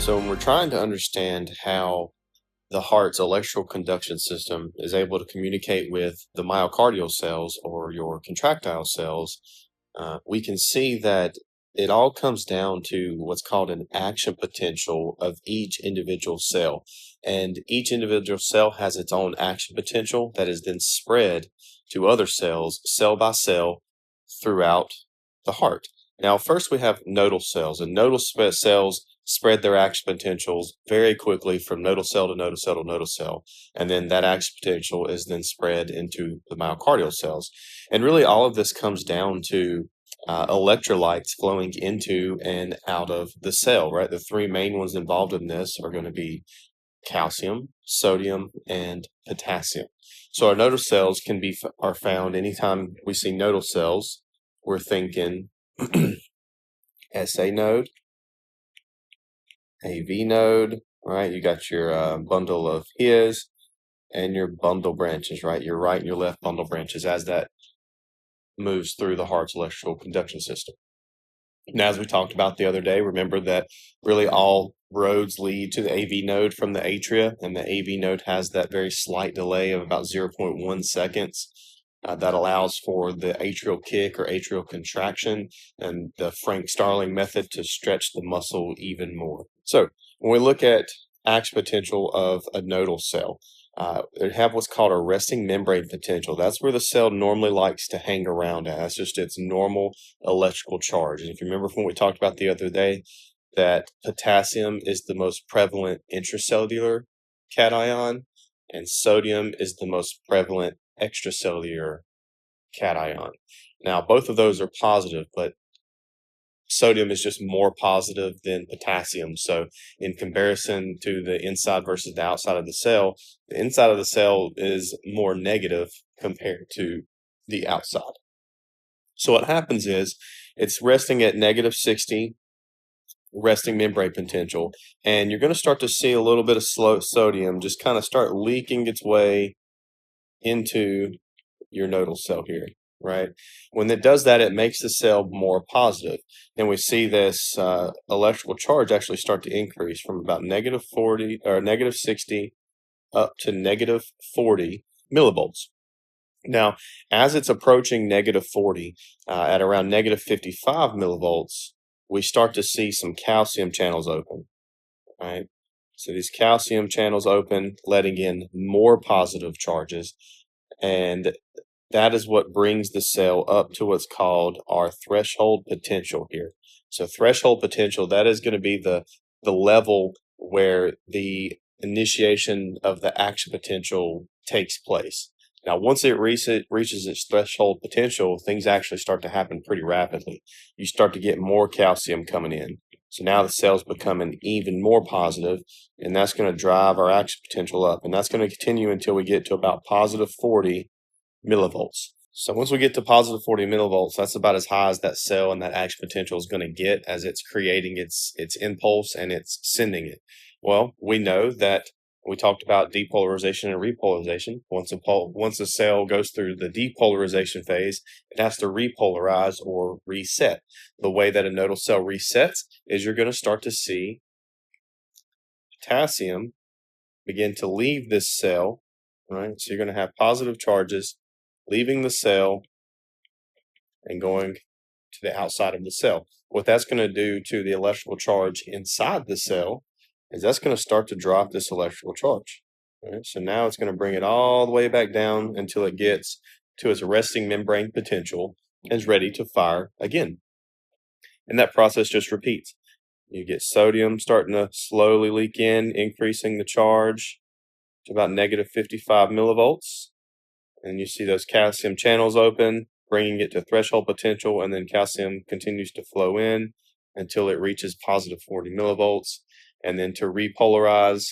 So, when we're trying to understand how the heart's electrical conduction system is able to communicate with the myocardial cells or your contractile cells, we can see that it all comes down to what's called an action potential of each individual cell. And each individual cell has its own action potential that is then spread to other cells, cell by cell, throughout the heart. Now, first we have nodal cells, and cells spread their action potentials very quickly from nodal cell to nodal cell to nodal cell. And then that action potential is then spread into the myocardial cells. And really, all of this comes down to electrolytes flowing into and out of the cell, right? The three main ones involved in this are going to be calcium, sodium, and potassium. So our nodal cells are found anytime we see nodal cells, we're thinking SA node, AV node, right? You got your bundle of his and your bundle branches, right? Your right and your left bundle branches as that moves through the heart's electrical conduction system. Now, as we talked about the other day, remember that really all roads lead to the AV node from the atria, and the AV node has that very slight delay of about 0.1 seconds. That allows for the atrial kick or atrial contraction and the Frank Starling method to stretch the muscle even more. So when we look at action potential of a nodal cell, they have what's called a resting membrane potential. That's where the cell normally likes to hang around at. That's just its normal electrical charge. And if you remember from what we talked about the other day, that potassium is the most prevalent intracellular cation, and sodium is the most prevalent extracellular cation. Now, both of those are positive, but sodium is just more positive than potassium. So in comparison to the inside versus the outside of the cell is more negative compared to the outside. So what happens is it's resting at negative 60 resting membrane potential, and you're going to start to see a little bit of sodium just kind of start leaking its way into your nodal cell here, right? When it does that, it makes the cell more positive. And we see this electrical charge actually start to increase from about negative 40 or negative 60 up to negative 40 millivolts. Now, as it's approaching negative 40, at around negative 55 millivolts, we start to see some calcium channels open, right? So these calcium channels open, letting in more positive charges. And that is what brings the cell up to what's called our threshold potential here. So threshold potential, that is going to be the level where the initiation of the action potential takes place. Now, once it reaches its threshold potential, things actually start to happen pretty rapidly. You start to get more calcium coming in. So now the cell's becoming even more positive, and that's going to drive our action potential up. And that's going to continue until we get to about positive 40 millivolts. So once we get to positive 40 millivolts, that's about as high as that cell and that action potential is going to get as it's creating its impulse and it's sending it. Well, we know that we talked about depolarization and repolarization. Once a cell goes through the depolarization phase, it has to repolarize or reset. The way that a nodal cell resets is you're going to start to see potassium begin to leave this cell, right? So you're going to have positive charges leaving the cell and going to the outside of the cell. What that's going to do to the electrical charge inside the cell is that's going to start to drop this electrical charge. Right? So now it's going to bring it all the way back down until it gets to its resting membrane potential and is ready to fire again. And that process just repeats. You get sodium starting to slowly leak in, increasing the charge to about negative 55 millivolts. And you see those calcium channels open, bringing it to threshold potential, and then calcium continues to flow in until it reaches positive 40 millivolts. And then to repolarize,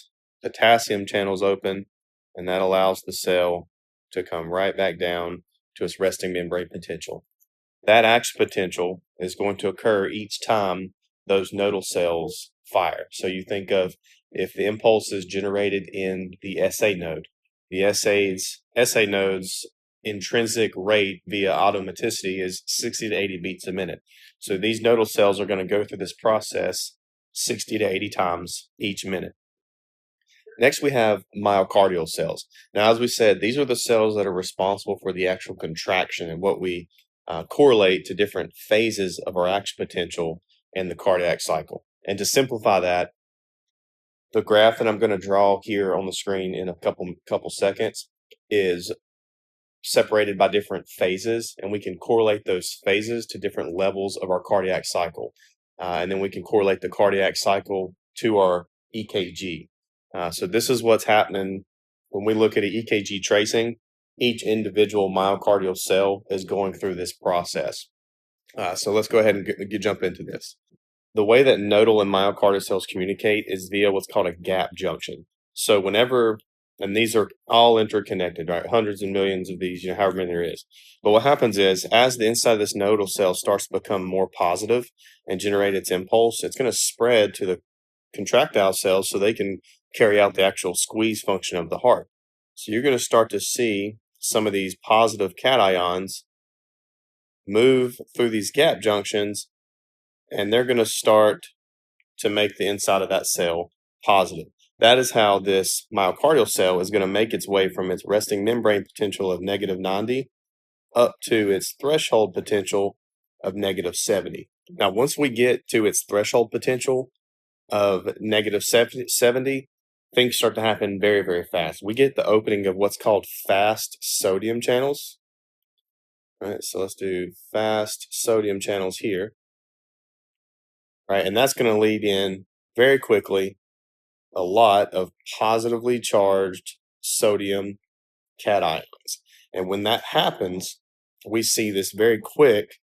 potassium channels open, and that allows the cell to come right back down to its resting membrane potential. That action potential is going to occur each time those nodal cells fire. So you think of if the impulse is generated in the SA node, the SA node's intrinsic rate via automaticity is 60 to 80 beats a minute. So these nodal cells are going to go through this process 60 to 80 times each minute. Next, we have myocardial cells. Now, as we said, these are the cells that are responsible for the actual contraction and what we correlate to different phases of our action potential in the cardiac cycle. And to simplify that, the graph that I'm going to draw here on the screen in a couple seconds is separated by different phases, and we can correlate those phases to different levels of our cardiac cycle. And then we can correlate the cardiac cycle to our EKG. So this is what's happening when we look at an EKG tracing. Each individual myocardial cell is going through this process. So let's go ahead and jump into this. The way that nodal and myocardial cells communicate is via what's called a gap junction. So whenever, and these are all interconnected, right? Hundreds and millions of these, however many there is. But what happens is, as the inside of this nodal cell starts to become more positive and generate its impulse, it's going to spread to the contractile cells so they can carry out the actual squeeze function of the heart. So you're going to start to see some of these positive cations move through these gap junctions, and they're going to start to make the inside of that cell positive. That is how this myocardial cell is going to make its way from its resting membrane potential of -90 up to its threshold potential of -70. Now, once we get to its threshold potential of -70, things start to happen very, very fast. We get the opening of what's called fast sodium channels. All right, so let's do fast sodium channels here. Right, and that's going to lead in very quickly a lot of positively charged sodium cations. And when that happens, we see this very quick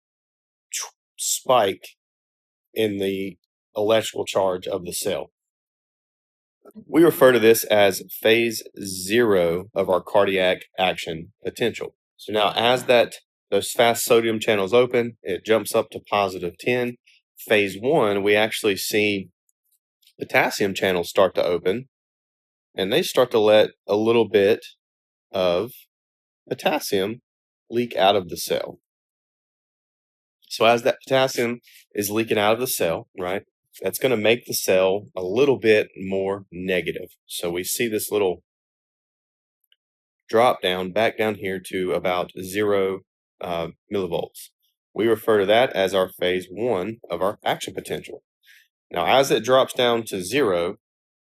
spike in the electrical charge of the cell. We refer to this as phase 0 of our cardiac action potential. So now as those fast sodium channels open, it jumps up to +10. Phase 1, we actually see potassium channels start to open, and they start to let a little bit of potassium leak out of the cell. So as that potassium is leaking out of the cell, right, that's going to make the cell a little bit more negative. So we see this little drop down back down here to about 0 millivolts. We refer to that as our phase 1 of our action potential. Now, as it drops down to 0,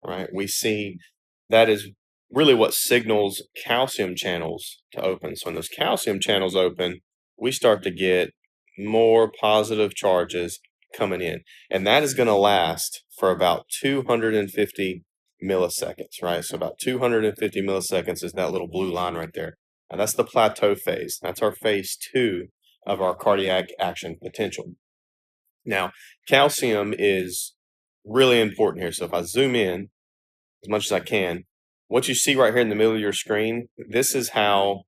right, we see that is really what signals calcium channels to open. So when those calcium channels open, we start to get more positive charges coming in. And that is going to last for about 250 milliseconds, right? So about 250 milliseconds is that little blue line right there. And that's the plateau phase. That's our phase 2 of our cardiac action potential. Now, calcium is really important here. So if I zoom in as much as I can, what you see right here in the middle of your screen, this is how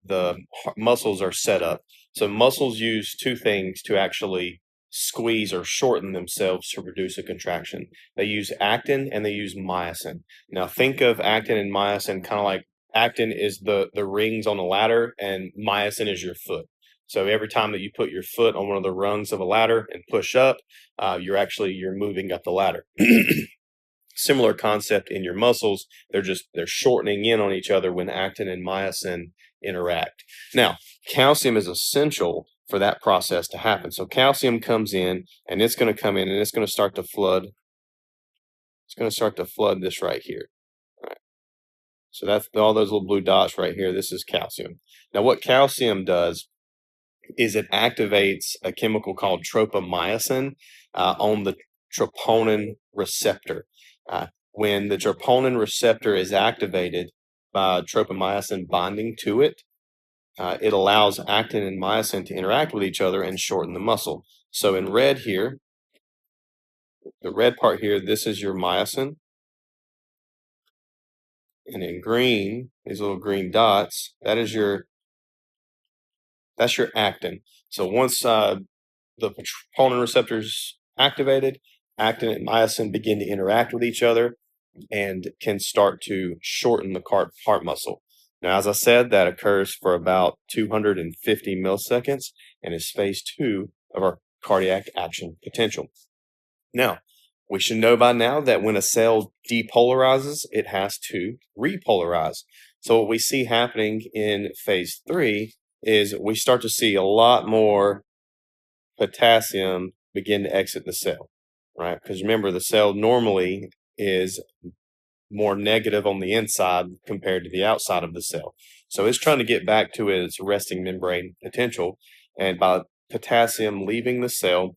the muscles are set up. So muscles use two things to actually squeeze or shorten themselves to produce a contraction. They use actin and they use myosin. Now think of actin and myosin kind of like actin is the rings on a ladder and myosin is your foot. So every time that you put your foot on one of the rungs of a ladder and push up, you're moving up the ladder. Similar concept in your muscles. They're shortening in on each other when actin and myosin interact. Now, calcium is essential for that process to happen. So calcium comes in and it's going to come in and it's going to start to flood. It's going to start to flood this right here. All right. So that's all those little blue dots right here. This is calcium. Now, what calcium does is it activates a chemical called tropomyosin on the troponin receptor. When the troponin receptor is activated by tropomyosin binding to it, it allows actin and myosin to interact with each other and shorten the muscle. So in red here, the red part here, this is your myosin. And in green, these little green dots, that's your actin. So once the troponin receptors activated, actin and myosin begin to interact with each other and can start to shorten the heart muscle. Now, as I said, that occurs for about 250 milliseconds and is phase 2 of our cardiac action potential. Now, We should know by now that when a cell depolarizes, it has to repolarize. So what we see happening in phase 3 is we start to see a lot more potassium begin to exit the cell, right? Because remember, the cell normally is more negative on the inside compared to the outside of the cell. So it's trying to get back to its resting membrane potential. And by potassium leaving the cell,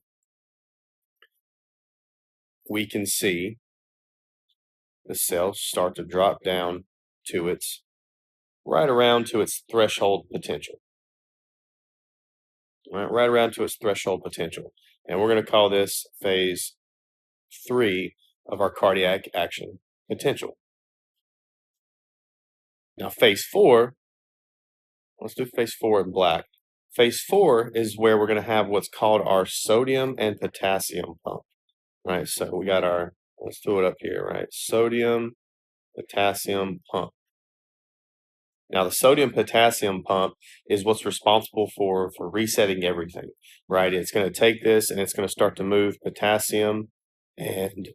we can see the cell start to drop down to its right around to its threshold potential. Right around to its threshold potential. And we're going to call this phase 3 of our cardiac action potential. Now, phase 4, let's do phase 4 in black. Phase 4 is where we're going to have what's called our sodium and potassium pump, right? So we got our, let's do it up here, right? Sodium, potassium pump. Now, the sodium potassium pump is what's responsible for resetting everything, right? It's going to take this and it's going to start to move potassium and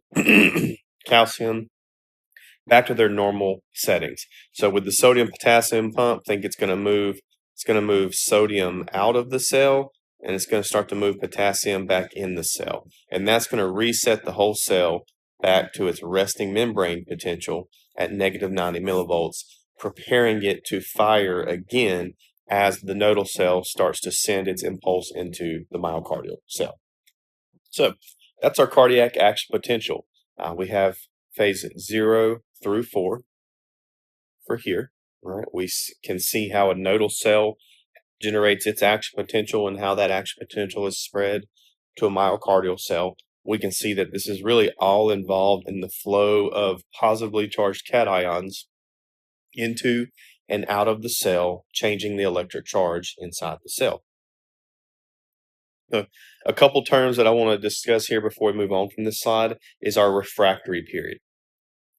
calcium back to their normal settings. So with the sodium potassium pump, think it's going to move sodium out of the cell and it's going to start to move potassium back in the cell. And that's going to reset the whole cell back to its resting membrane potential at negative 90 millivolts, preparing it to fire again as the nodal cell starts to send its impulse into the myocardial cell. So that's our cardiac action potential. We have phase 0 through 4 for here. Right? We can see how a nodal cell generates its action potential and how that action potential is spread to a myocardial cell. We can see that this is really all involved in the flow of positively charged cations into and out of the cell, changing the electric charge inside the cell. So a couple terms that I want to discuss here before we move on from this slide is our refractory period.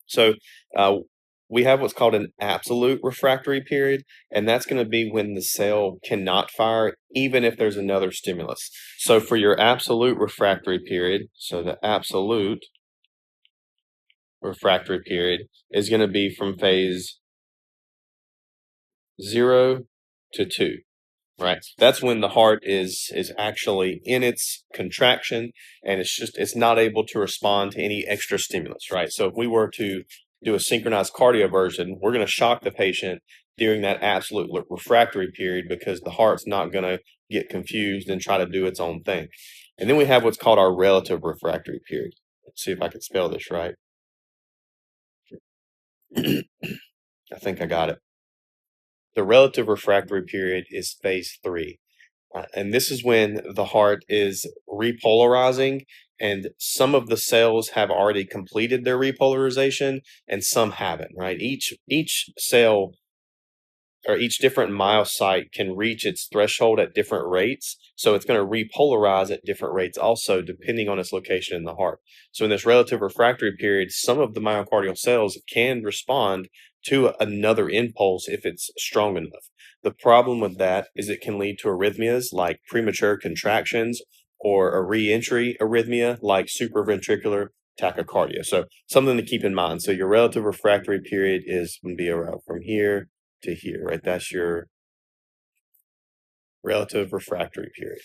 So we have what's called an absolute refractory period, and that's going to be when the cell cannot fire even if there's another stimulus. So for your absolute refractory period, so the absolute refractory period is going to be from phase 0 to 2. Right. That's when the heart is actually in its contraction and it's not able to respond to any extra stimulus. Right. So if we were to do a synchronized cardioversion, we're going to shock the patient during that absolute refractory period because the heart's not going to get confused and try to do its own thing. And then we have what's called our relative refractory period. Let's see if I can spell this right. I think I got it. The relative refractory period is phase 3. And this is when the heart is repolarizing, and some of the cells have already completed their repolarization and some haven't, right? Each cell or each different myocyte can reach its threshold at different rates. So it's going to repolarize at different rates also, depending on its location in the heart. So in this relative refractory period, some of the myocardial cells can respond to another impulse if it's strong enough. The problem with that is it can lead to arrhythmias like premature contractions or a reentry arrhythmia like supraventricular tachycardia. So something to keep in mind. So your relative refractory period is going to be around from here to here, right? That's your relative refractory period.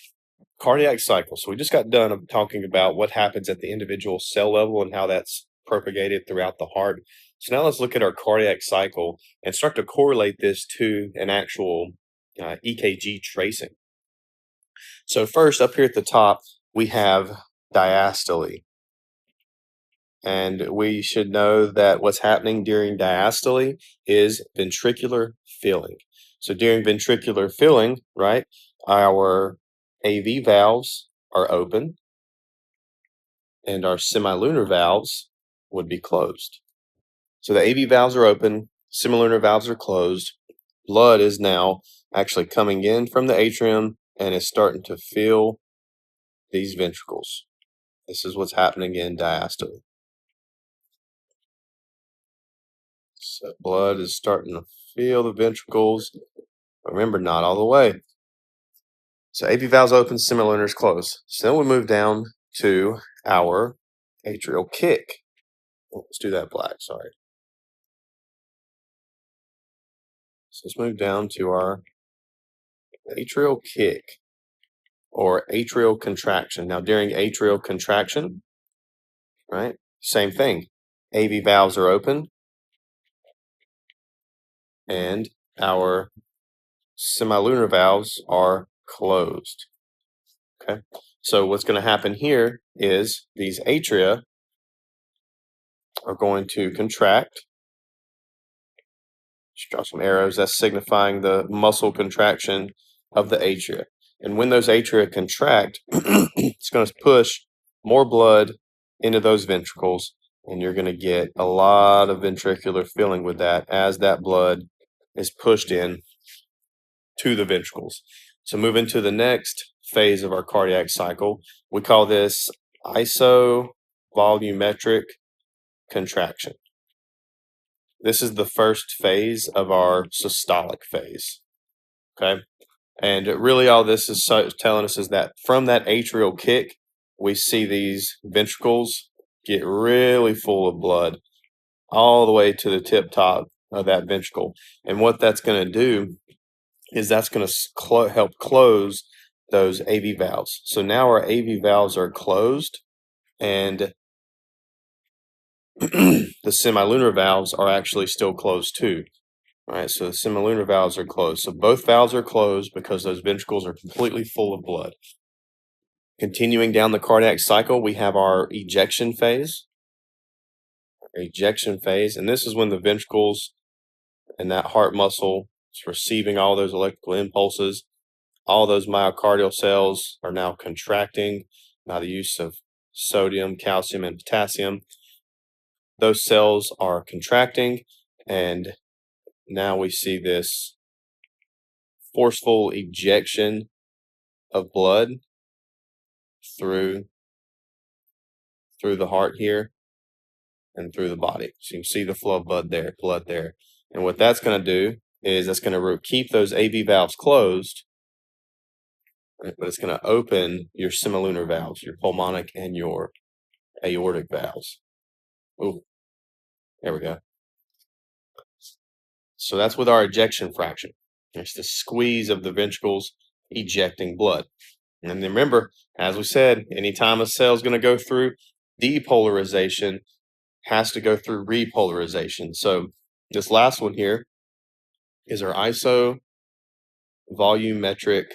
Cardiac cycle. So we just got done talking about what happens at the individual cell level and how that's propagated throughout the heart. So now let's look at our cardiac cycle and start to correlate this to an actual EKG tracing. So first, up here at the top, we have diastole. And we should know that what's happening during diastole is ventricular filling. So during ventricular filling, right, our AV valves are open and our semilunar valves would be closed. So the AV valves are open, semilunar valves are closed. Blood is now actually coming in from the atrium and is starting to fill these ventricles. This is what's happening in diastole. So blood is starting to fill the ventricles. But remember, not all the way. So AV valves open, semilunar is closed. So then we move down to our atrial kick. Let's do that black, sorry. So let's move down to our atrial kick or atrial contraction. Now, during atrial contraction, right, same thing. AV valves are open and our semilunar valves are closed. Okay, so what's going to happen here is these atria are going to contract. Just draw some arrows. That's signifying the muscle contraction of the atria. And when those atria contract, it's going to push more blood into those ventricles, and you're going to get a lot of ventricular filling with that as that blood is pushed in to the ventricles. So moving to the next phase of our cardiac cycle, we call this isovolumetric contraction. This is the first phase of our systolic phase, okay? And really all this is telling us is that from that atrial kick, we see these ventricles get really full of blood all the way to the tip top of that ventricle. And what that's going to do is that's going to help close those AV valves. So now our AV valves are closed, and the semilunar valves are actually still closed too. All right, so the semilunar valves are closed. So both valves are closed because those ventricles are completely full of blood. Continuing down the cardiac cycle, we have our ejection phase. Ejection phase, and this is when the ventricles and that heart muscle is receiving all those electrical impulses. All those myocardial cells are now contracting by the use of sodium, calcium, and potassium. Those cells are contracting, and now we see this forceful ejection of blood through the heart here and through the body. So you can see the flow of blood there. And what that's going to do is that's going to keep those AV valves closed, but it's going to open your semilunar valves, your pulmonic and your aortic valves. Oh, there we go. So that's with our ejection fraction. It's the squeeze of the ventricles ejecting blood. And then remember, as we said, anytime a cell is going to go through depolarization, has to go through repolarization. So this last one here is our isovolumetric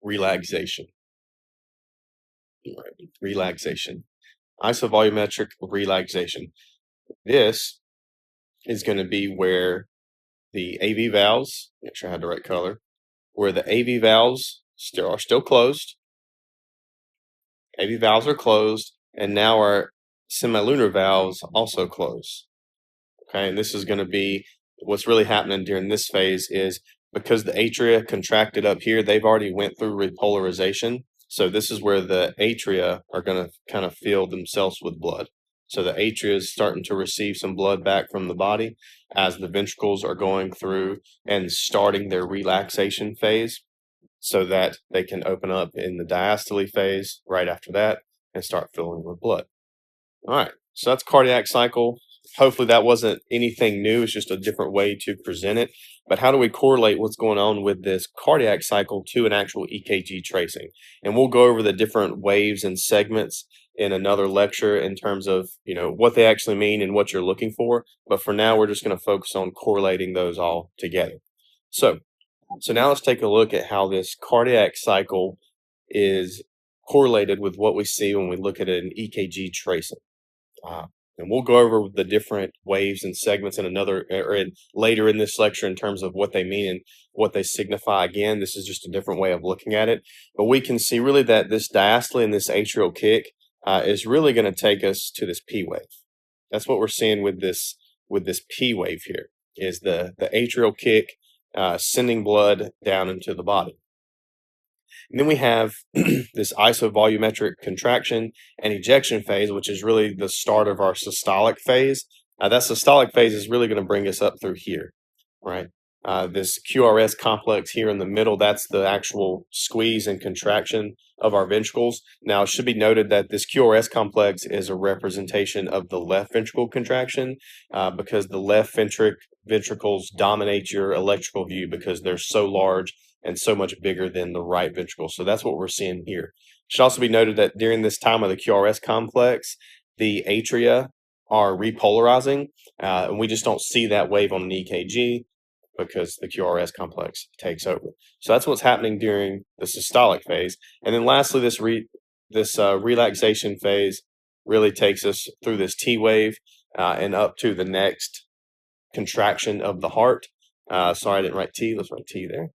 relaxation. Relaxation. Isovolumetric relaxation. This is going to be where the AV valves, make sure I had the right color, where the AV valves are still closed. AV valves are closed, and now our semilunar valves also close. Okay, and this is going to be what's really happening during this phase is because the atria contracted up here, they've already went through repolarization. So this is where the atria are going to kind of fill themselves with blood. So the atria is starting to receive some blood back from the body as the ventricles are going through and starting their relaxation phase so that they can open up in the diastole phase right after that and start filling with blood. All right, so that's cardiac cycle. Hopefully that wasn't anything new. It's just a different way to present it. But how do we correlate what's going on with this cardiac cycle to an actual EKG tracing? And we'll go over the different waves and segments in another lecture in terms of, what they actually mean and what you're looking for. But for now, we're just going to focus on correlating those all together. So now let's take a look at how this cardiac cycle is correlated with what we see when we look at an EKG tracing. And we'll go over the different waves and segments later in this lecture in terms of what they mean and what they signify. Again, this is just a different way of looking at it. But we can see really that this diastole and this atrial kick is really going to take us to this P wave. That's what we're seeing with this P wave here, is the atrial kick sending blood down into the body. And then we have this isovolumetric contraction and ejection phase, which is really the start of our systolic phase. That systolic phase is really going to bring us up through here, right? This QRS complex here in the middle, that's the actual squeeze and contraction of our ventricles. Now, it should be noted that this QRS complex is a representation of the left ventricle contraction because the left ventricles dominate your electrical view because they're so large and so much bigger than the right ventricle. So that's what we're seeing here. It should also be noted that during this time of the QRS complex, the atria are repolarizing, and we just don't see that wave on an EKG because the QRS complex takes over. So that's what's happening during the systolic phase. And then lastly, this relaxation phase really takes us through this T wave and up to the next contraction of the heart. Sorry, I didn't write T. Let's write T there.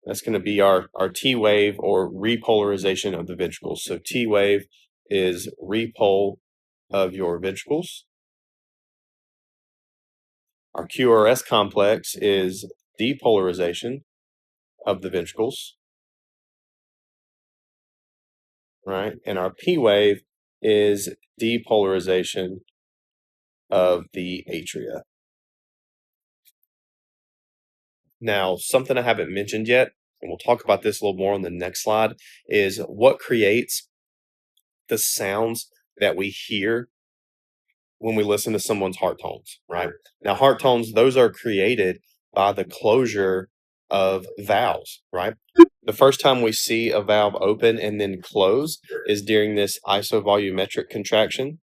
That's going to be our T wave or repolarization of the ventricles. So T wave is repole of your ventricles. Our QRS complex is depolarization of the ventricles, right? And our P wave is depolarization of the atria. Now, something I haven't mentioned yet, and we'll talk about this a little more on the next slide, is what creates the sounds that we hear when we listen to someone's heart tones, right? Now, heart tones, those are created by the closure of valves, right? The first time we see a valve open and then close is during this isovolumetric contraction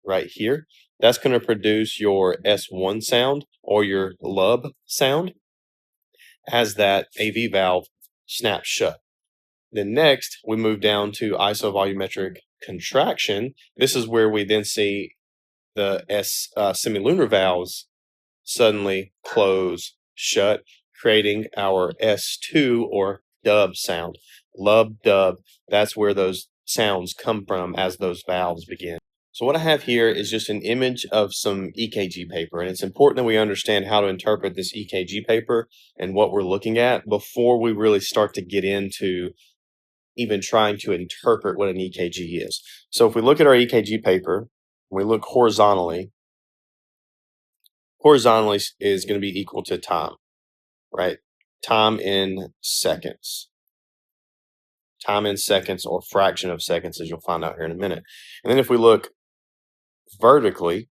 right here. That's going to produce your S1 sound or your lub sound as that AV valve snaps shut. Then next, we move down to isovolumetric contraction. This is where we then see the semilunar valves suddenly close shut, creating our S2 or dub sound. Lub, dub, that's where those sounds come from as those valves begin. So what I have here is just an image of some EKG paper, and it's important that we understand how to interpret this EKG paper and what we're looking at before we really start to get into even trying to interpret what an EKG is. So if we look at our EKG paper, we look horizontally is going to be equal to time, right? Time in seconds. Time in seconds or fraction of seconds, as you'll find out here in a minute. And then if we look vertically,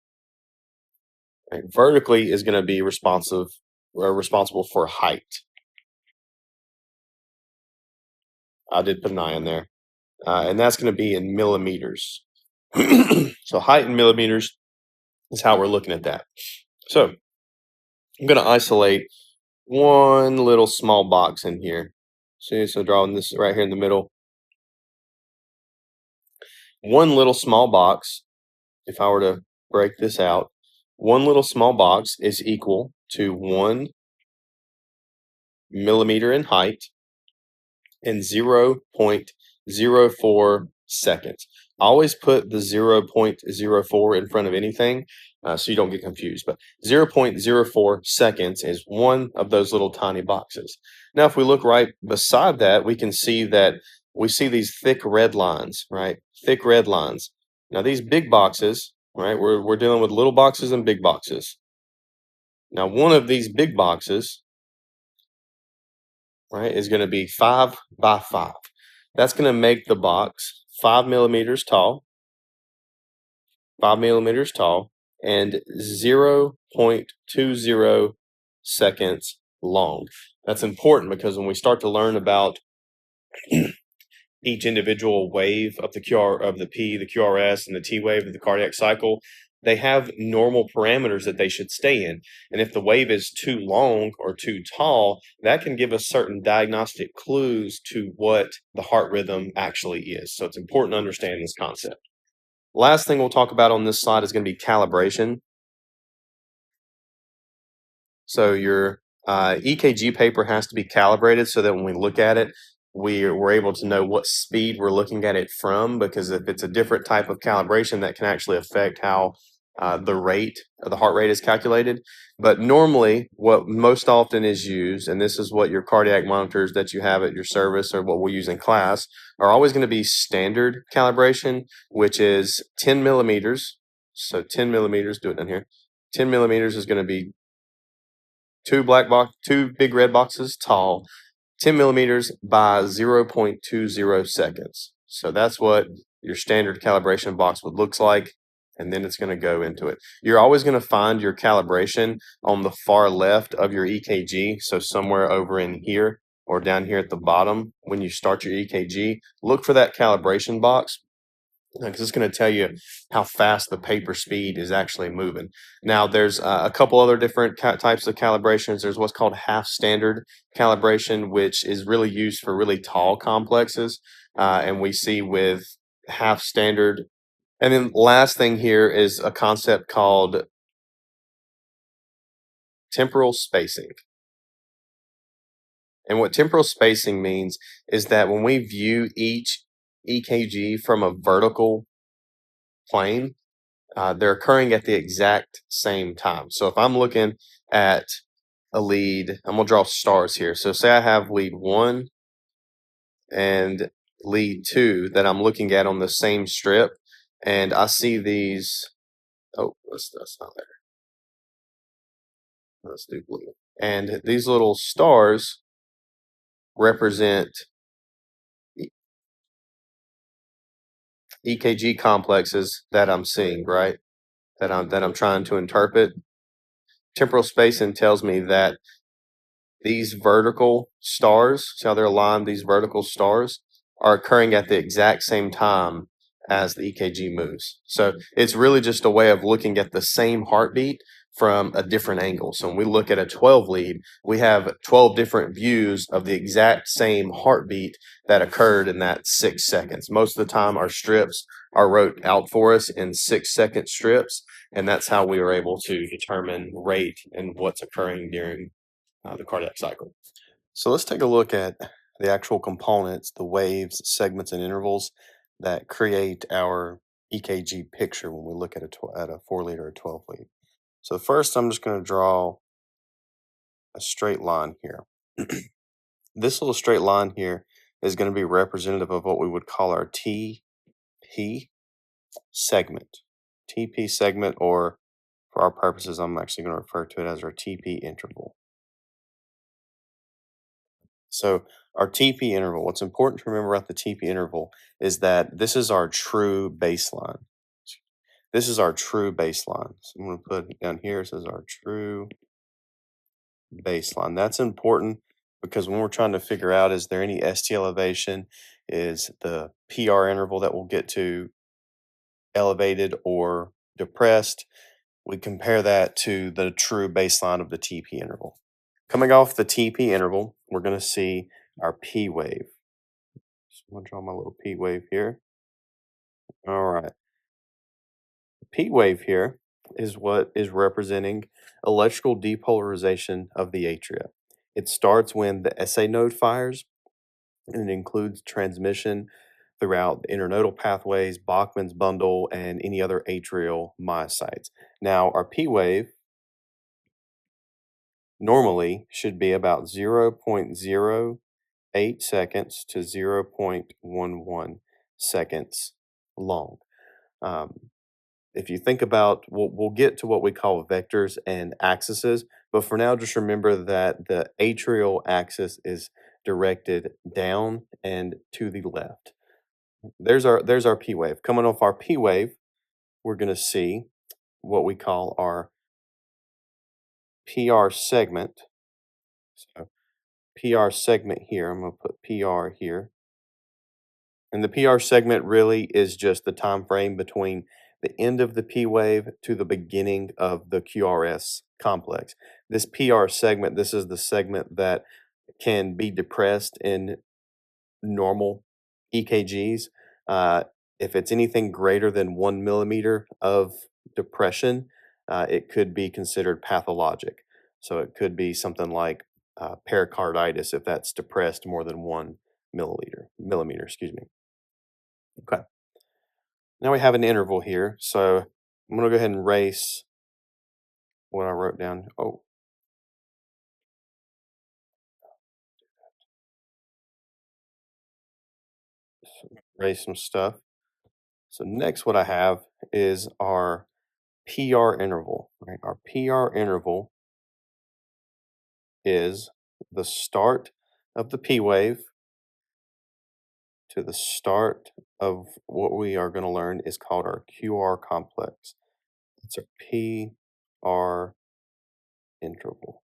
right, vertically is going to be responsible for height. I did put an I in there. And that's going to be in millimeters. So height in millimeters is how we're looking at that. So I'm going to isolate one little small box in here. See, so drawing this right here in the middle. One little small box, if I were to break this out, one little small box is equal to 1 millimeter in height and 0.04 seconds. I always put the 0.04 in front of anything so you don't get confused. But 0.04 seconds is one of those little tiny boxes. Now, if we look right beside that, we can see that we see these thick red lines, right? Thick red lines. Now, these big boxes, right? We're dealing with little boxes and big boxes. Now, one of these big boxes, right, is going to be 5 by 5. That's going to make the box 5 millimeters tall, 5 millimeters tall, and 0.20 seconds long. That's important because when we start to learn about each individual wave of the P, the QRS, and the T wave of the cardiac cycle, they have normal parameters that they should stay in. And if the wave is too long or too tall, that can give us certain diagnostic clues to what the heart rhythm actually is. So it's important to understand this concept. Last thing we'll talk about on this slide is going to be calibration. So your EKG paper has to be calibrated so that when we look at it, we're able to know what speed we're looking at it from, because if it's a different type of calibration, that can actually affect how the rate of the heart rate is calculated. But normally, what most often is used, and this is what your cardiac monitors that you have at your service or what we use in class, are always going to be standard calibration, which is 10 millimeters. So 10 millimeters, do it down here. 10 millimeters is going to be two big red boxes tall, 10 millimeters by 0.20 seconds. So that's what your standard calibration box would looks like. And then it's going to go into it. You're always going to find your calibration on the far left of your EKG. So somewhere over in here or down here at the bottom, when you start your EKG, look for that calibration box because it's going to tell you how fast the paper speed is actually moving. Now, there's a couple other different types of calibrations. There's what's called half standard calibration, which is really used for really tall complexes. And we see with half standard. And then last thing here is a concept called temporal spacing. And what temporal spacing means is that when we view each EKG from a vertical plane, they're occurring at the exact same time. So if I'm looking at a lead, I'm gonna draw stars here. So say I have lead 1 and lead 2 that I'm looking at on the same strip, and I see these. Oh, that's not there. Let's do blue. And these little stars represent EKG complexes that I'm seeing, right? That I'm trying to interpret. Temporal spacing tells me that these vertical stars, see how they're aligned, these vertical stars are occurring at the exact same time as the EKG moves. So it's really just a way of looking at the same heartbeat from a different angle. So when we look at a 12 lead, we have 12 different views of the exact same heartbeat that occurred in that 6 seconds. Most of the time, our strips are wrote out for us in 6-second strips, and that's how we were able to determine rate and what's occurring during the cardiac cycle. So let's take a look at the actual components, the waves, segments, and intervals that create our EKG picture when we look at a 4 lead or a 12 lead. So first, I'm just going to draw a straight line here. This little straight line here is going to be representative of what we would call our TP segment. TP segment, or for our purposes, I'm actually going to refer to it as our TP interval. So our TP interval, what's important to remember about the TP interval is that this is our true baseline. This is our true baseline. So I'm going to put it down here. It says our true baseline. That's important because when we're trying to figure out is there any ST elevation, is the PR interval that we'll get to elevated or depressed, we compare that to the true baseline of the TP interval. Coming off the TP interval, we're going to see our P wave. So I'm going to draw my little P wave here. All right. The P wave here is what is representing electrical depolarization of the atria. It starts when the SA node fires, and it includes transmission throughout the internodal pathways, Bachman's bundle, and any other atrial myocytes. Now, our P wave normally should be about 0.08 seconds to 0.11 seconds long. If you think about, we'll get to what we call vectors and axes, but for now, just remember that the atrial axis is directed down and to the left. There's our P wave. Coming off our P wave, we're going to see what we call our PR segment. So PR segment here, I'm going to put PR here. And the PR segment really is just the time frame between the end of the P wave to the beginning of the QRS complex. This PR segment, this is the segment that can be depressed in normal EKGs. If it's anything greater than 1 millimeter of depression, it could be considered pathologic. So it could be something like pericarditis if that's depressed more than 1 millimeter, excuse me. Okay. Now we have an interval here, so I'm going to go ahead and erase what I wrote down. Oh, erase some stuff. So next what I have is our PR interval, right? Our PR interval is the start of the P wave to the start of what we are going to learn is called our QR complex. It's a PR interval.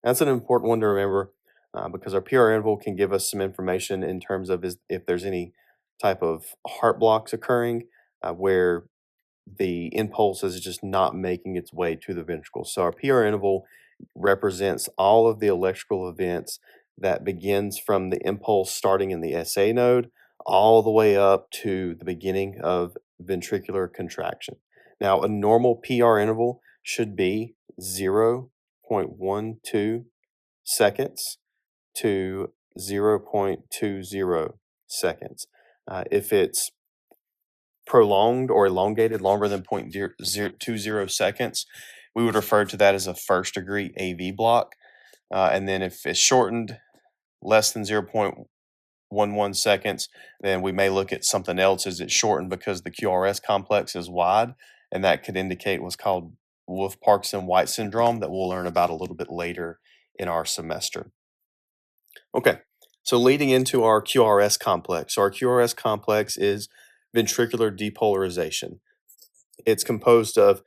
That's an important one to remember because our PR interval can give us some information in terms of if there's any type of heart blocks occurring where the impulse is just not making its way to the ventricle. So our PR interval represents all of the electrical events that begins from the impulse starting in the SA node all the way up to the beginning of ventricular contraction. Now, a normal PR interval should be 0.12 seconds to 0.20 seconds. If it's prolonged or elongated longer than 0.020 seconds, we would refer to that as a first degree AV block. And then if it's shortened less than 0.11 seconds, then we may look at something else as it's shortened because the QRS complex is wide, and that could indicate what's called Wolff-Parkinson-White syndrome that we'll learn about a little bit later in our semester. Okay, so leading into our QRS complex. So our QRS complex is ventricular depolarization. It's composed of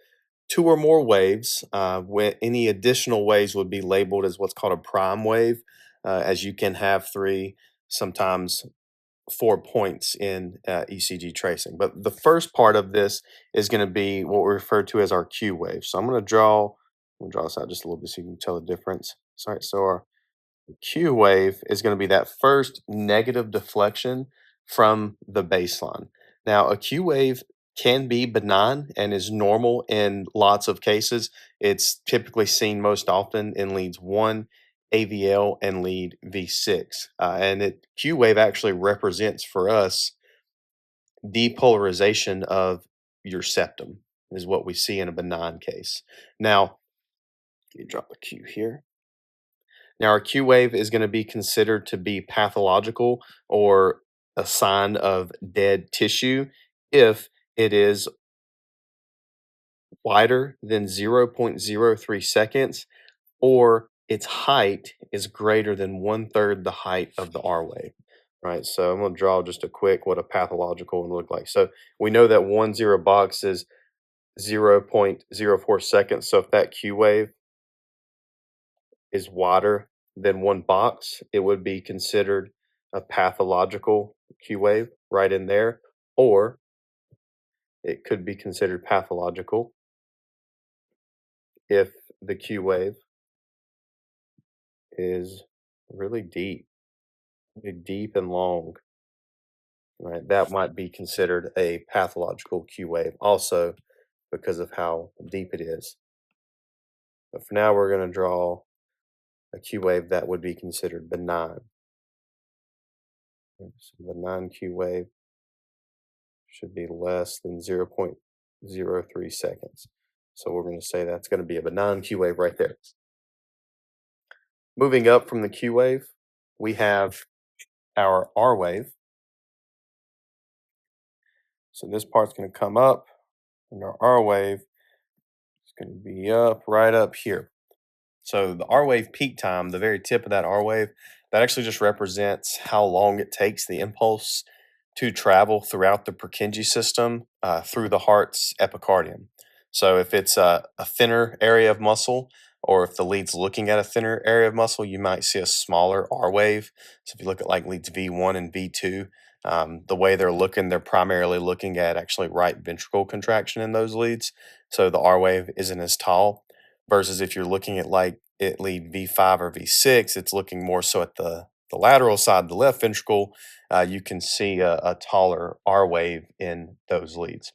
two or more waves. When any additional waves would be labeled as what's called a prime wave, as you can have three, sometimes 4 points in ECG tracing. But the first part of this is going to be what we refer to as our Q wave. So we'll draw this out just a little bit so you can tell the difference. Sorry, so our Q wave is going to be that first negative deflection from the baseline. Now, a Q wave can be benign and is normal in lots of cases. It's typically seen most often in leads 1, AVL, and lead V6. Q wave actually represents for us depolarization of your septum, is what we see in a benign case. Now, let me drop a Q here. Now, our Q wave is going to be considered to be pathological or a sign of dead tissue if it is wider than 0.03 seconds or its height is greater than 1/3 the height of the R wave. Right, so I'm going to draw just a quick what a pathological would look like. So we know that 1 0 box is 0.04 seconds. So if that Q wave is wider than one box, it would be considered a pathological Q wave right in there, or it could be considered pathological if the Q wave is really deep and long. Right, that might be considered a pathological Q wave also because of how deep it is. But for now, we're going to draw a Q wave that would be considered benign. So benign Q wave should be less than 0.03 seconds. So we're going to say that's going to be a benign Q wave right there. Moving up from the Q wave, we have our R wave. So this part's going to come up, and our R wave is going to be right up here. So the R wave peak time, the very tip of that R wave, that actually just represents how long it takes the impulse to travel throughout the Purkinje system through the heart's epicardium. So if it's a thinner area of muscle, or if the lead's looking at a thinner area of muscle, you might see a smaller R wave. So if you look at like leads V1 and V2, the way they're looking, they're primarily looking at actually right ventricle contraction in those leads. So the R wave isn't as tall versus if you're looking at like it lead V5 or V6, it's looking more so at the lateral side, the left ventricle. You can see a taller R wave in those leads.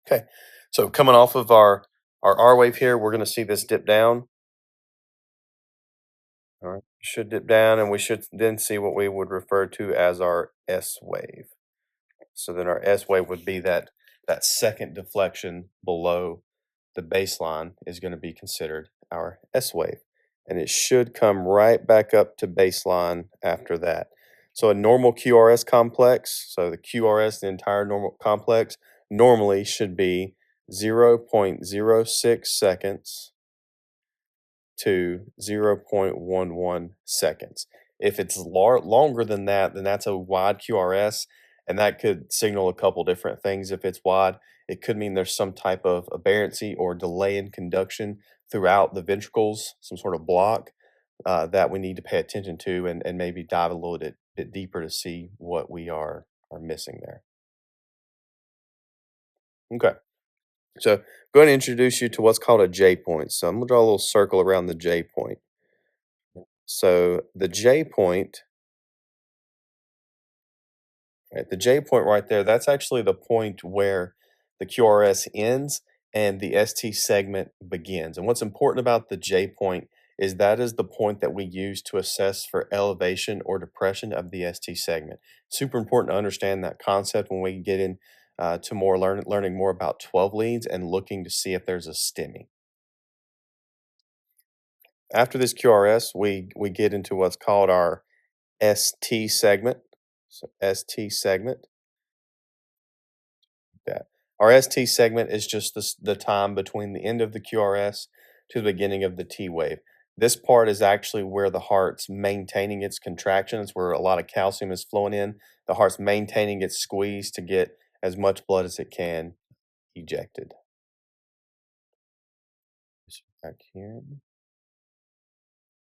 Okay, so coming off of our R wave here, we're going to see this dip down. All right, should dip down, and we should then see what we would refer to as our S wave. So then our S wave would be that second deflection below the baseline is going to be considered our S wave. And it should come right back up to baseline after that. So a normal QRS complex, so the QRS, the entire normal complex, normally should be 0.06 seconds to 0.11 seconds. If it's longer than that, then that's a wide QRS, and that could signal a couple different things. If it's wide, it could mean there's some type of aberrancy or delay in conduction throughout the ventricles, some sort of block that we need to pay attention to and maybe dive a little bit deeper to see what we are missing there. Okay. So go ahead and introduce you to what's called a J point. So I'm gonna draw a little circle around the J point. So the J point, right, the J point right there, that's actually the point where the QRS ends and the ST segment begins. And what's important about the J point is that is the point that we use to assess for elevation or depression of the ST segment. Super important to understand that concept when we get in to more learning more about 12 leads and looking to see if there's a STEMI. After this QRS, we get into what's called our ST segment. So ST segment. That our ST segment is just the time between the end of the QRS to the beginning of the T wave. This part is actually where the heart's maintaining its contractions, where a lot of calcium is flowing in. The heart's maintaining its squeeze to get as much blood as it can ejected. Just back here.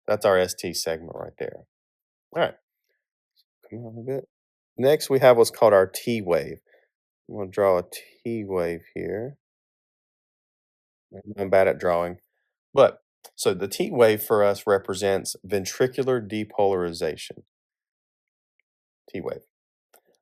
That's our ST segment right there. All right, come on a bit. Next, we have what's called our T wave. I'm going to draw a T wave here. I'm bad at drawing. But so the T wave for us represents ventricular depolarization. T wave.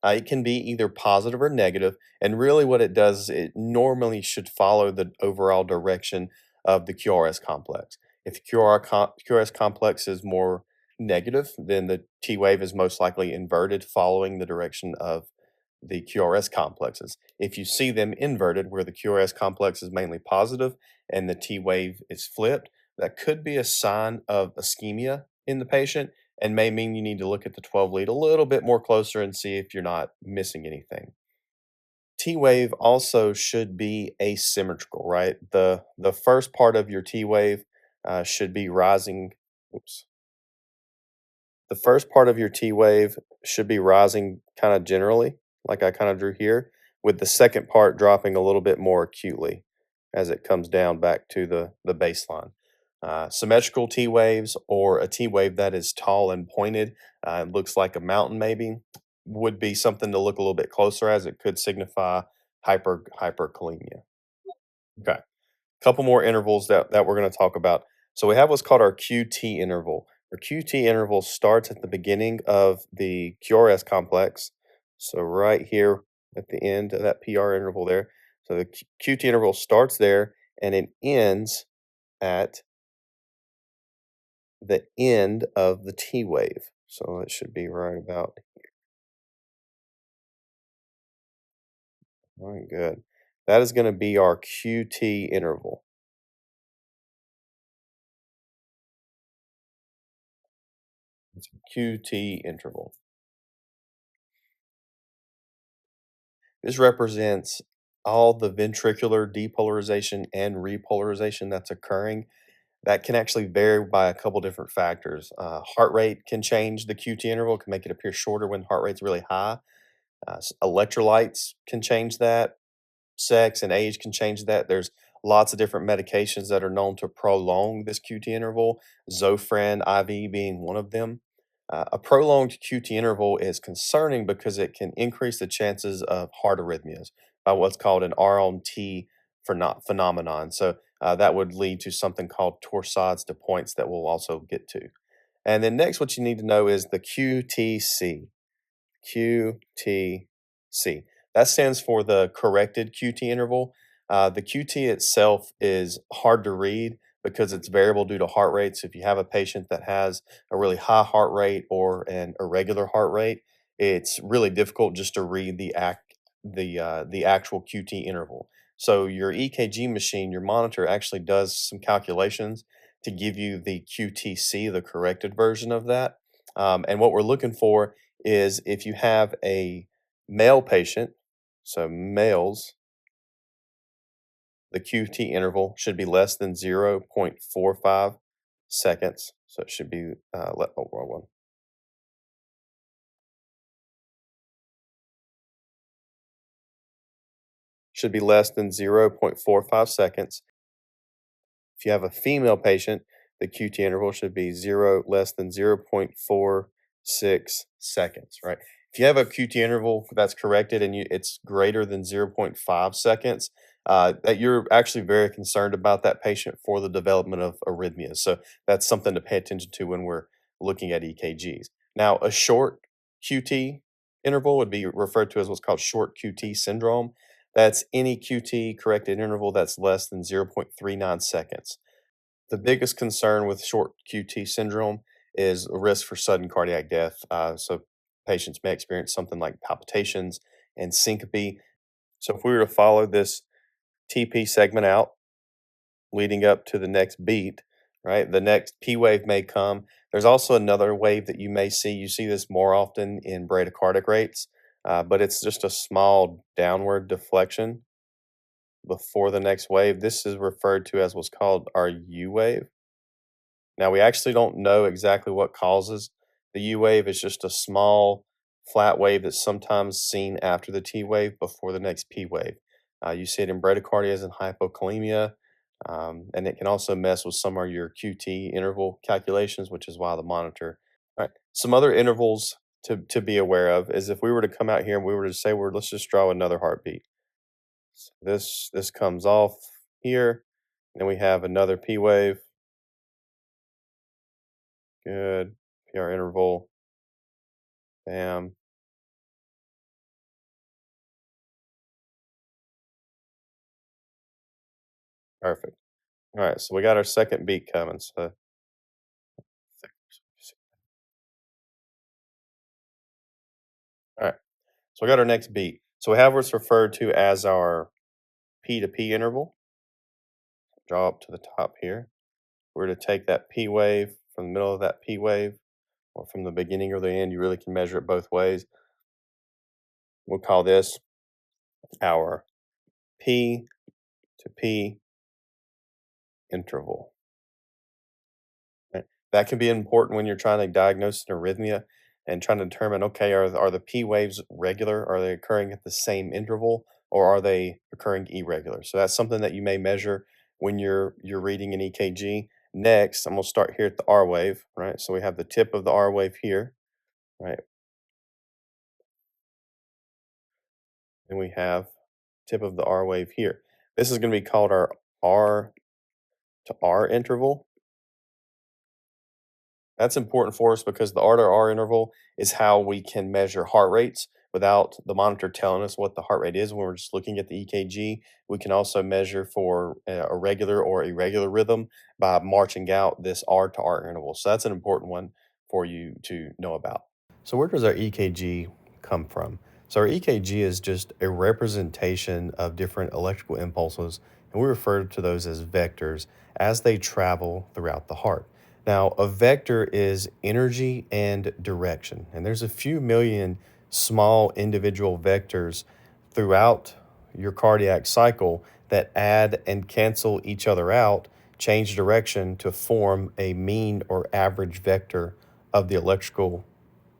It can be either positive or negative, and really what it does is it normally should follow the overall direction of the QRS complex. If the QRS complex is more negative, then the T wave is most likely inverted following the direction of the QRS complexes. If you see them inverted, where the QRS complex is mainly positive and the T wave is flipped, that could be a sign of ischemia in the patient and may mean you need to look at the 12 lead a little bit more closer and see if you're not missing anything. T wave also should be asymmetrical, right? The first part of your T wave should be rising. Oops. The first part of your T wave should be rising kind of generally, like I kind of drew here, with the second part dropping a little bit more acutely as it comes down back to the baseline. Symmetrical T waves or a T wave that is tall and pointed, looks like a mountain maybe, would be something to look a little bit closer as it could signify hyperkalemia. Okay. Couple more intervals that we're going to talk about. So we have what's called our QT interval. Our QT interval starts at the beginning of the QRS complex. So right here at the end of that PR interval there. So the QT interval starts there and it ends at the end of the T wave. So it should be right about, all right, good. That is going to be our QT interval. It's a QT interval. This represents all the ventricular depolarization and repolarization that's occurring. That can actually vary by a couple different factors. Heart rate can change the QT interval, can make it appear shorter when heart rate's really high. Electrolytes can change that. Sex and age can change that. There's lots of different medications that are known to prolong this QT interval, Zofran IV being one of them. A prolonged QT interval is concerning because it can increase the chances of heart arrhythmias by what's called an R on T phenomenon. So that would lead to something called torsades de points that we'll also get to. And then next, what you need to know is the QTC. QTC. That stands for the corrected QT interval. The QT itself is hard to read because it's variable due to heart rates. If you have a patient that has a really high heart rate or an irregular heart rate, it's really difficult just to read the actual QT interval. So your EKG machine, your monitor actually does some calculations to give you the QTC, the corrected version of that. And what we're looking for is if you have a male patient, so males, the QT interval should be less than 0.45 seconds. So it should be, wrong one. Should be less than 0.45 seconds. If you have a female patient, the QT interval should be less than 0.46 seconds, right? If you have a QT interval that's corrected and it's greater than zero point 0.5 seconds, that you're actually very concerned about that patient for the development of arrhythmias. So that's something to pay attention to when we're looking at EKGs. Now, a short QT interval would be referred to as what's called short QT syndrome. That's any QT corrected interval that's less than 0.39 seconds. The biggest concern with short QT syndrome is a risk for sudden cardiac death. So patients may experience something like palpitations and syncope. So if we were to follow this TP segment out, leading up to the next beat, right? The next P wave may come. There's also another wave that you may see. You see this more often in bradycardic rates, but it's just a small downward deflection before the next wave. This is referred to as what's called our U wave. Now, we actually don't know exactly what causes the U wave. It's just a small flat wave that's sometimes seen after the T wave before the next P wave. You see it in bradycardias and hypokalemia, and it can also mess with some of your QT interval calculations, which is why the monitor. All right. Some other intervals to be aware of is if we were to come out here and we were to say, let's just draw another heartbeat. So this comes off here, and we have another P wave. Good. PR interval. Bam. Perfect. All right, so we got our second beat coming. So all right, so we got our next beat. So we have what's referred to as our P to P interval. Draw up to the top here. We're to take that P wave from the middle of that P wave, or from the beginning or the end. You really can measure it both ways. We'll call this our P to P interval. Right? That can be important when you're trying to diagnose an arrhythmia and trying to determine, okay, are the P waves regular? Are they occurring at the same interval, or are they occurring irregular? So that's something that you may measure when you're reading an EKG. Next, I'm gonna start here at the R wave, right? So we have the tip of the R wave here, right? And we have tip of the R wave here. This is gonna be called our R to R interval. That's important for us because the R to R interval is how we can measure heart rates without the monitor telling us what the heart rate is when we're just looking at the EKG. We can also measure for a regular or irregular rhythm by marching out this R to R interval. So that's an important one for you to know about. So where does our EKG come from? So our EKG is just a representation of different electrical impulses, and we refer to those as vectors as they travel throughout the heart. Now, a vector is energy and direction, and there's a few million small individual vectors throughout your cardiac cycle that add and cancel each other out, change direction to form a mean or average vector of the electrical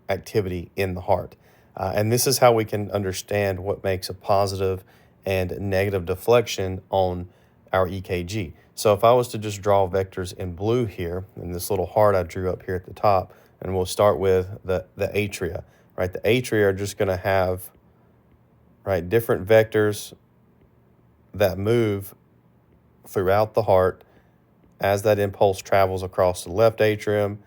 activity in the heart. And this is how we can understand what makes a positive and negative deflection on our EKG. So if I was to just draw vectors in blue here, in this little heart I drew up here at the top, and we'll start with the atria, right? The atria are just going to have, right, different vectors that move throughout the heart as that impulse travels across the left atrium,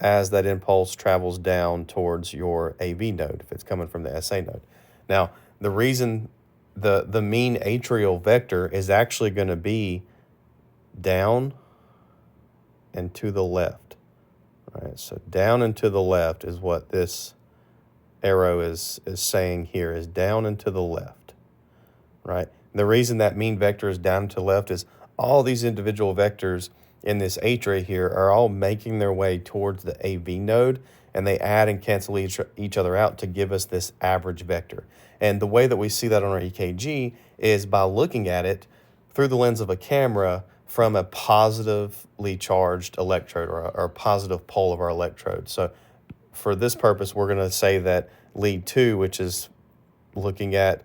as that impulse travels down towards your AV node, if it's coming from the SA node. Now, the reason the mean atrial vector is actually going to be down and to the left. Right? So down and to the left is what this arrow is saying here, is down and to the left. Right? And the reason that mean vector is down to the left is all these individual vectors in this atria here are all making their way towards the AV node, and they add and cancel each other out to give us this average vector. And the way that we see that on our EKG is by looking at it through the lens of a camera from a positively charged electrode or a positive pole of our electrode. So for this purpose, we're going to say that lead 2, which is looking at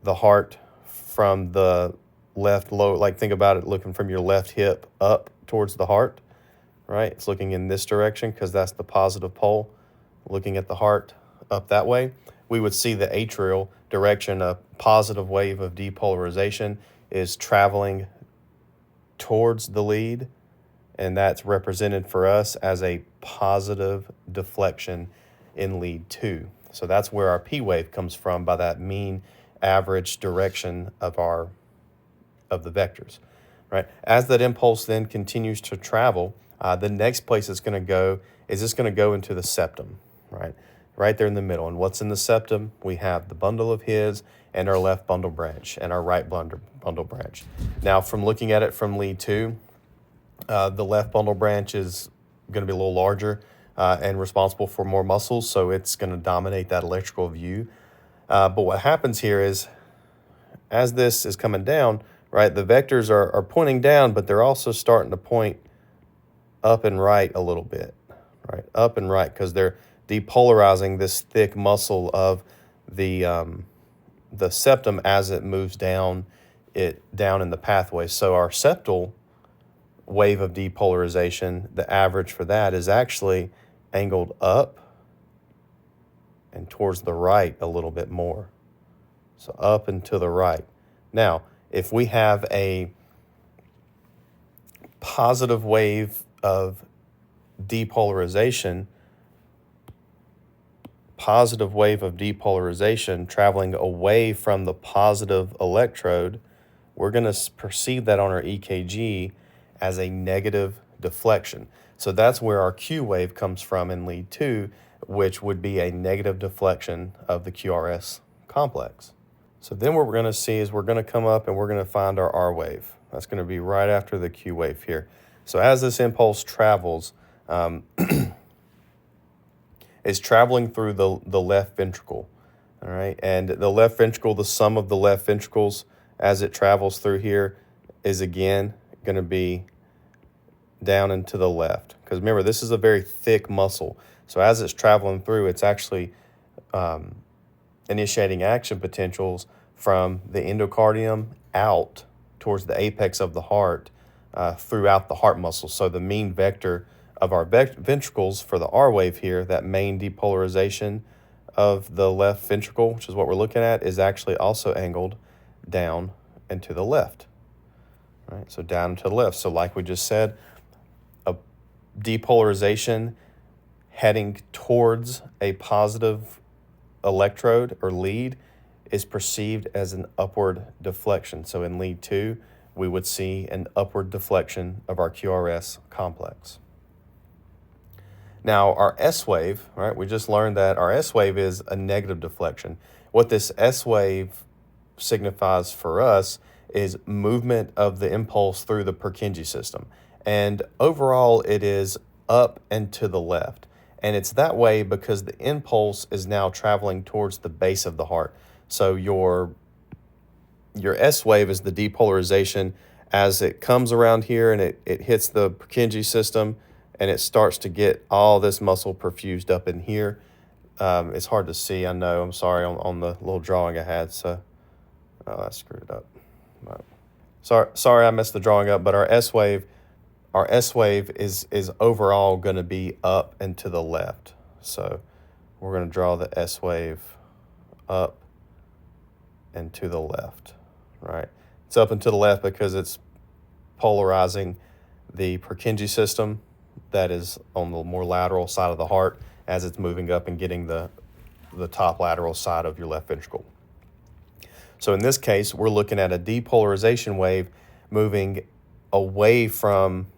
the heart from the left low, like think about it looking from your left hip up towards the heart, right? It's looking in this direction because that's the positive pole, looking at the heart up that way. We would see the atrial direction, a positive wave of depolarization is traveling towards the lead, and that's represented for us as a positive deflection in lead 2. So that's where our P wave comes from, by that mean average direction of the vectors, right? As that impulse then continues to travel, the next place it's going to go is it's going to go into the septum, right? Right there in the middle. And what's in the septum? We have the bundle of His and our left bundle branch and our right bundle branch. Now, from looking at it from lead 2, the left bundle branch is going to be a little larger and responsible for more muscles, so it's going to dominate that electrical view. But what happens here is, as this is coming down, right, the vectors are pointing down, but they're also starting to point up and right a little bit, right, up and right, because they're depolarizing this thick muscle of the septum as it moves down in the pathway. So our septal wave of depolarization, the average for that is actually angled up and towards the right a little bit more. So up and to the right. Now, if we have a positive wave of depolarization, traveling away from the positive electrode, we're going to perceive that on our EKG as a negative deflection. So that's where our Q wave comes from in lead 2, which would be a negative deflection of the QRS complex. So then what we're going to see is we're going to come up and we're going to find our R wave. That's going to be right after the Q wave here. So as this impulse travels, it's traveling through the left ventricle, all right? And the left ventricle, the sum of the left ventricles as it travels through here is again going to be down and to the left. Because remember, this is a very thick muscle. So as it's traveling through, it's actually initiating action potentials from the endocardium out towards the apex of the heart throughout the heart muscle. So the mean vector of our ventricles for the R wave here, that main depolarization of the left ventricle, which is what we're looking at, is actually also angled down and to the left. Right? So down and to the left. So like we just said, a depolarization heading towards a positive electrode or lead is perceived as an upward deflection. So in lead 2, we would see an upward deflection of our QRS complex. Now our S wave, right, we just learned that our S wave is a negative deflection. What this S wave signifies for us is movement of the impulse through the Purkinje system. And overall, it is up and to the left. And it's that way because the impulse is now traveling towards the base of the heart. So your S wave is the depolarization as it comes around here and it hits the Purkinje system and it starts to get all this muscle perfused up in here. It's hard to see, I know, I'm sorry, on the little drawing I had, so I screwed it up. Sorry I messed the drawing up, but our S wave is overall going to be up and to the left. So we're going to draw the S wave up and to the left, right? It's up and to the left because it's polarizing the Purkinje system that is on the more lateral side of the heart as it's moving up and getting the top lateral side of your left ventricle. So in this case, we're looking at a depolarization wave moving away from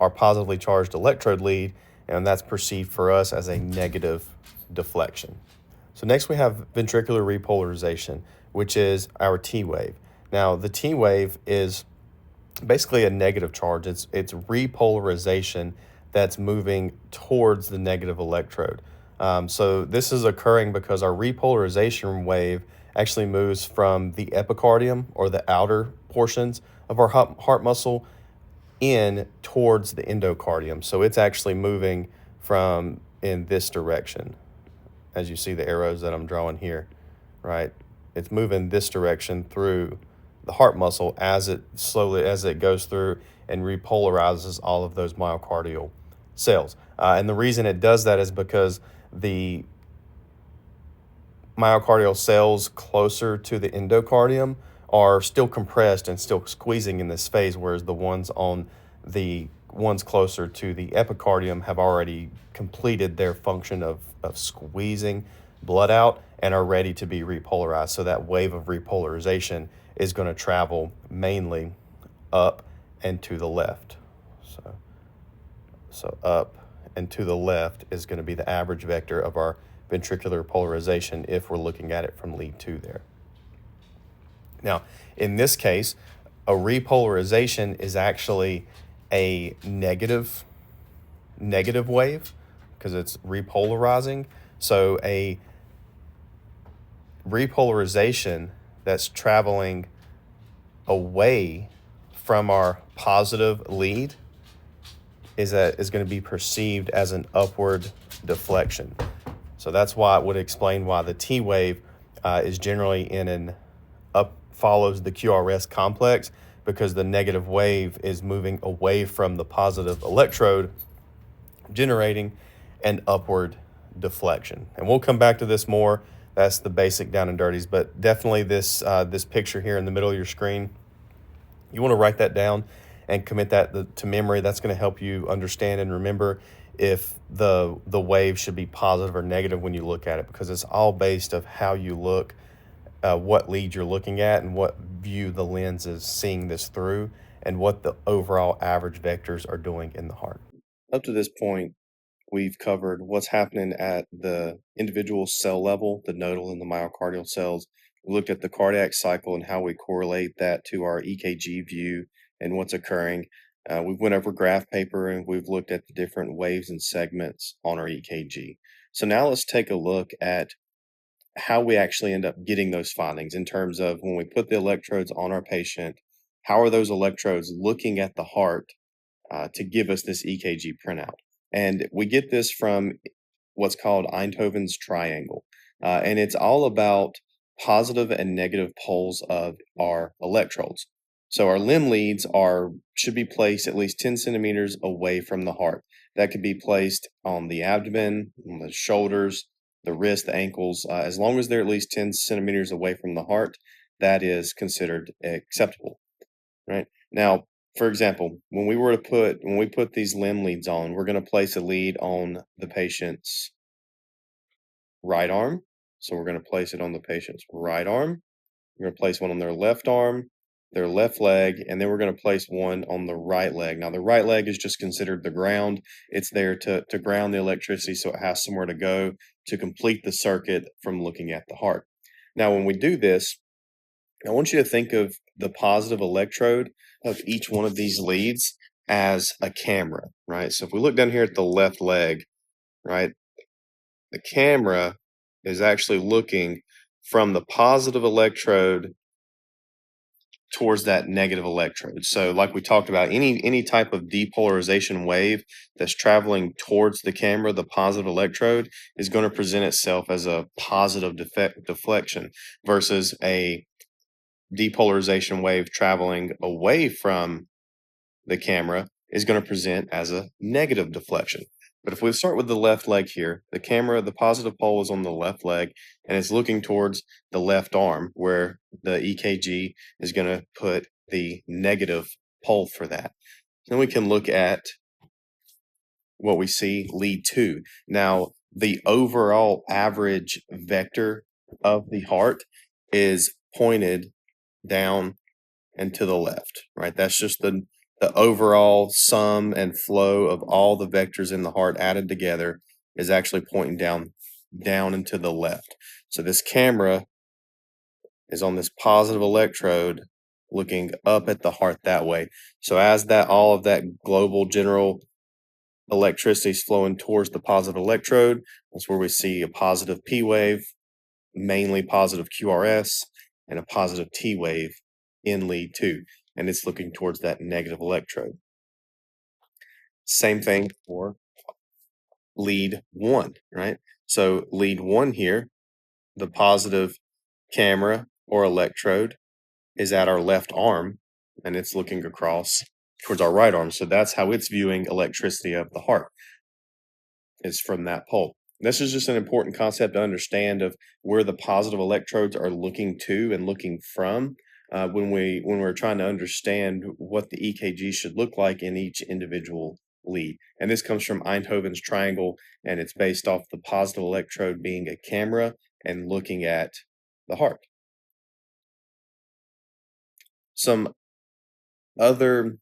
our positively charged electrode lead, and that's perceived for us as a negative deflection. So next we have ventricular repolarization, which is our T wave. Now the T wave is basically a negative charge. It's repolarization that's moving towards the negative electrode. So this is occurring because our repolarization wave actually moves from the epicardium, or the outer portions of our heart muscle, in towards the endocardium. So it's actually moving from in this direction, as you see the arrows that I'm drawing here, right? It's moving this direction through the heart muscle as it goes through and repolarizes all of those myocardial cells. And the reason it does that is because the myocardial cells closer to the endocardium are still compressed and still squeezing in this phase, whereas the ones closer to the epicardium have already completed their function of squeezing blood out and are ready to be repolarized. So that wave of repolarization is going to travel mainly up and to the left. So up and to the left is going to be the average vector of our ventricular polarization if we're looking at it from lead 2 there. Now, in this case, a repolarization is actually a negative wave because it's repolarizing. So a repolarization that's traveling away from our positive lead is going to be perceived as an upward deflection. So that's why it would explain why the T wave is generally in an follows the QRS complex, because the negative wave is moving away from the positive electrode, generating an upward deflection. And we'll come back to this more. That's the basic down and dirties, but definitely this picture here in the middle of your screen, you want to write that down and commit that to memory. That's going to help you understand and remember if the wave should be positive or negative when you look at it, because it's all based of how you look, what lead you're looking at, and what view the lens is seeing this through, and what the overall average vectors are doing in the heart. Up to this point, we've covered what's happening at the individual cell level, the nodal and the myocardial cells. We looked at the cardiac cycle and how we correlate that to our EKG view and what's occurring. We went over graph paper, and we've looked at the different waves and segments on our EKG. So now let's take a look at how we actually end up getting those findings in terms of when we put the electrodes on our patient, how are those electrodes looking at the heart to give us this EKG printout. And we get this from what's called Einthoven's triangle. And it's all about positive and negative poles of our electrodes. So our limb leads should be placed at least 10 centimeters away from the heart. That could be placed on the abdomen, on the shoulders, the wrist, the ankles. As long as they're at least 10 centimeters away from the heart, that is considered acceptable, right? Now, for example, when we put these limb leads on, we're going to place a lead on the patient's right arm. So we're going to place it on the patient's right arm. We're going to place one on their left arm, their left leg, and then we're going to place one on the right leg. Now, the right leg is just considered the ground. It's there to ground the electricity, so it has somewhere to go to complete the circuit from looking at the heart. Now, when we do this, I want you to think of the positive electrode of each one of these leads as a camera, right? So if we look down here at the left leg, right, the camera is actually looking from the positive electrode towards that negative electrode. So like we talked about, any type of depolarization wave that's traveling towards the camera, the positive electrode, is going to present itself as a positive deflection versus a depolarization wave traveling away from the camera is going to present as a negative deflection. But if we start with the left leg here, the positive pole is on the left leg, and it's looking towards the left arm, where the EKG is going to put the negative pole for that. Then we can look at what we see, lead 2. Now, the overall average vector of the heart is pointed down and to the left, right? That's just the overall sum and flow of all the vectors in the heart added together is actually pointing down and to the left. So this camera is on this positive electrode looking up at the heart that way. So as all of that global general electricity is flowing towards the positive electrode, that's where we see a positive P wave mainly positive QRS and a positive T wave in lead 2, and it's looking towards that negative electrode. Same thing for lead 1, right? So lead 1 here, the positive camera or electrode is at our left arm, and it's looking across towards our right arm. So that's how it's viewing electricity of the heart, is from that pole. This is just an important concept to understand of where the positive electrodes are looking to and looking from when we're trying to understand what the EKG should look like in each individual lead. And this comes from Einthoven's triangle, and it's based off the positive electrode being a camera and looking at the heart. Some other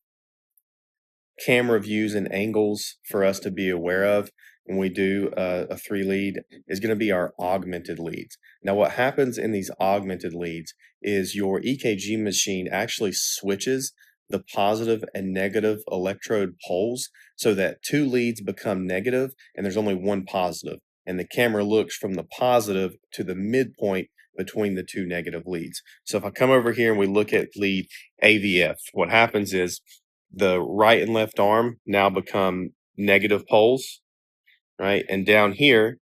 camera views and angles for us to be aware of when we do a 3 lead is going to be our augmented leads. Now, what happens in these augmented leads is your EKG machine actually switches the positive and negative electrode poles so that 2 leads become negative and there's only 1 positive. And the camera looks from the positive to the midpoint between the 2 negative leads. So if I come over here and we look at lead AVF, what happens is the right and left arm now become negative poles, right? And down here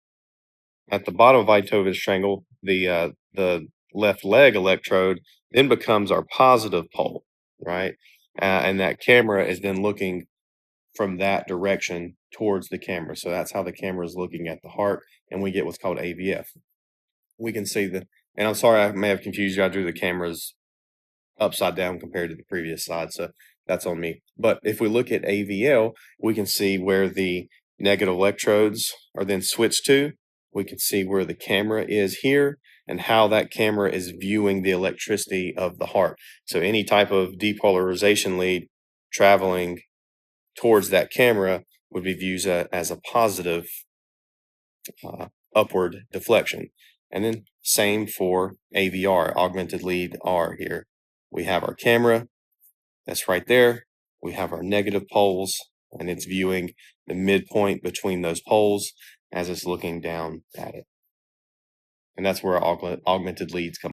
at the bottom of Einthoven's triangle, the left leg electrode then becomes our positive pole, right? And that camera is then looking from that direction towards the camera. So that's how the camera is looking at the heart, and we get what's called AVF. We can see and I'm sorry I may have confused you. I drew the cameras upside down compared to the previous slide, so that's on me. But if we look at AVL, we can see where the negative electrodes are then switched to. We can see where the camera is here and how that camera is viewing the electricity of the heart. So any type of depolarization lead traveling towards that camera would be viewed as a positive upward deflection. And then same for AVR, augmented lead R here. We have our camera that's right there. We have our negative poles, and it's viewing the midpoint between those poles as it's looking down at it. And that's where our augmented leads come